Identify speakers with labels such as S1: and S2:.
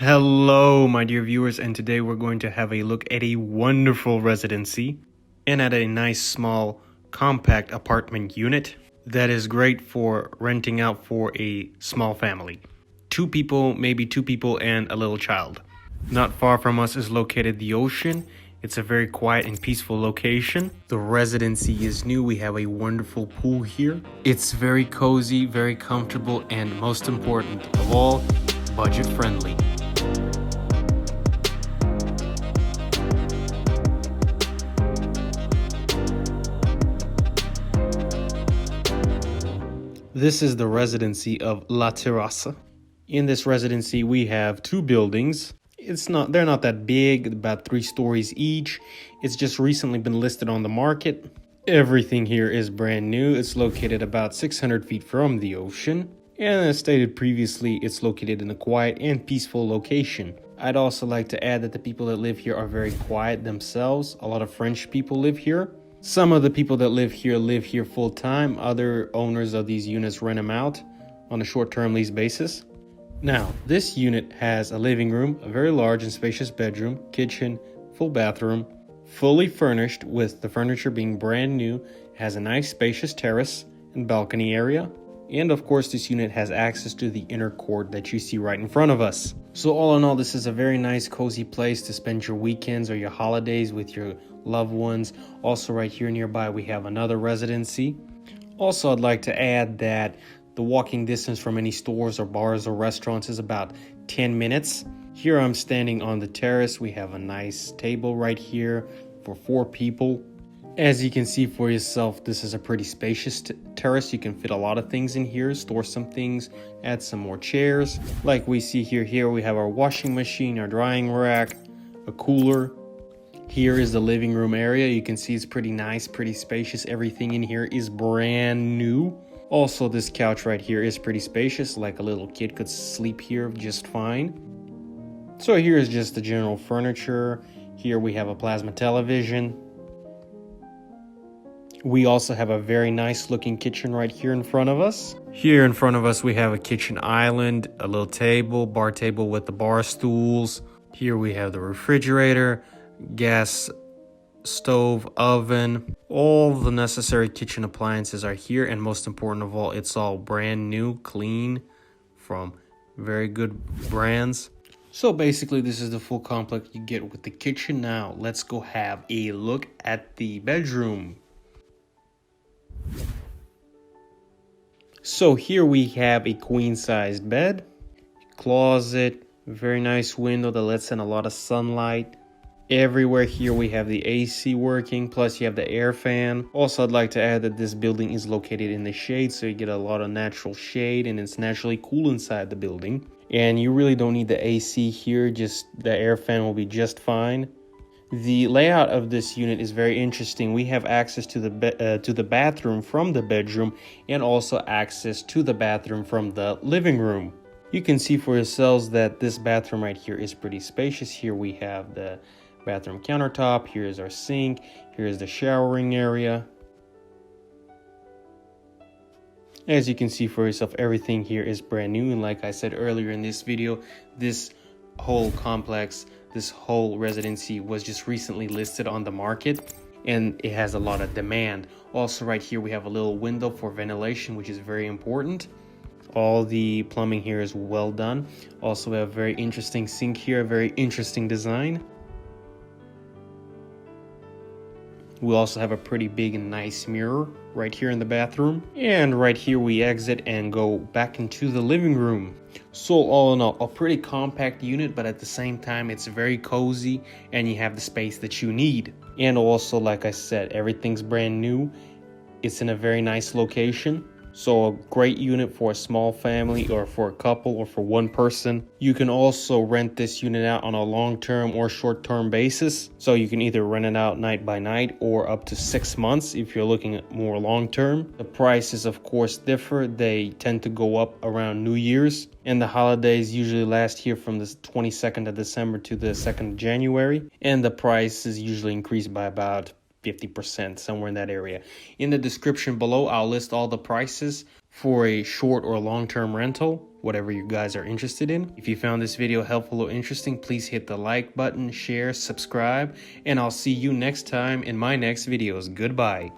S1: Hello, my dear viewers, and today we're going to have a look at a wonderful residency and at a nice small compact apartment unit that is great for renting out for a small family. Two people, maybe two people and a little child. Not far from us is located the ocean. It's a very quiet and peaceful location. The residency is new. We have a wonderful pool here. It's very cozy, very comfortable, and most important of all, budget friendly. This is the residency of La Terrace. In this residency, we have two buildings. They're not that big, about 3 stories each. It's just recently been listed on the market. Everything here is brand new. It's located about 600 feet from the ocean. And as stated previously, it's located in a quiet and peaceful location. I'd also like to add that the people that live here are very quiet themselves. A lot of French people live here. Some of the people that live here full time. Other owners of these units rent them out on a short-term lease basis. Now, this unit has a living room, a very large and spacious bedroom, kitchen, full bathroom, fully furnished with the furniture being brand new. It has a nice spacious terrace and balcony area. And of course, this unit has access to the inner court that you see right in front of us. So all in all, this is a very nice, cozy place to spend your weekends or your holidays with your loved ones. Also right here nearby, we have another residency. Also, I'd like to add that the walking distance from any stores or bars or restaurants is about 10 minutes. Here I'm standing on the terrace. We have a nice table right here for 4 people. As you can see for yourself, this is a pretty spacious terrace. You can fit a lot of things in here, store some things, add some more chairs. Like we see here we have our washing machine, our drying rack, a cooler. Here is the living room area. You can see it's pretty nice, pretty spacious. Everything in here is brand new. Also, this couch right here is pretty spacious, like a little kid could sleep here just fine. So here is just the general furniture. Here we have a plasma television. We also have a very nice looking kitchen right here in front of us. Here in front of us we have a kitchen island, a little table, bar table with the bar stools. Here we have the refrigerator, gas stove, oven. All the necessary kitchen appliances are here, and most important of all, it's all brand new, clean, from very good brands. So basically this is the full complex you get with the kitchen. Now let's go have a look at the bedroom. So here we have a queen-sized bed, closet, very nice window that lets in a lot of sunlight. Everywhere here we have the AC working, plus you have the air fan. Also, I'd like to add that this building is located in the shade, so you get a lot of natural shade and it's naturally cool inside the building. And you really don't need the AC here, just the air fan will be just fine. The layout of this unit is very interesting. We have access to the bathroom from the bedroom and also access to the bathroom from the living room. You can see for yourselves that this bathroom right here is pretty spacious. Here we have the bathroom countertop. Here is our sink. Here is the showering area. As you can see for yourself, everything here is brand new. And like I said earlier in this video, this whole complex, this whole residency was just recently listed on the market and it has a lot of demand. Also right here we have a little window for ventilation, which is very important. All the plumbing here is well done. Also, we have a very interesting sink here, a very interesting design. We also have a pretty big and nice mirror right here in the bathroom. And right here we exit and go back into the living room. So all in all, a pretty compact unit, but at the same time, it's very cozy and you have the space that you need. And also, like I said, everything's brand new. It's in a very nice location. So a great unit for a small family or for a couple or for one person. You can also rent this unit out on a long-term or short-term basis. So you can either rent it out night by night or up to 6 months if you're looking at more long-term. The prices, of course, differ. They tend to go up around New Year's. And the holidays usually last here from the 22nd of December to the 2nd of January. And the prices usually increase by about 50%, somewhere in that area. In the description below, I'll list all the prices for a short or long-term rental. whatever you guys are interested in. If you found this video helpful or interesting, please hit the like button, share, subscribe, and I'll see you next time in my next videos. Goodbye.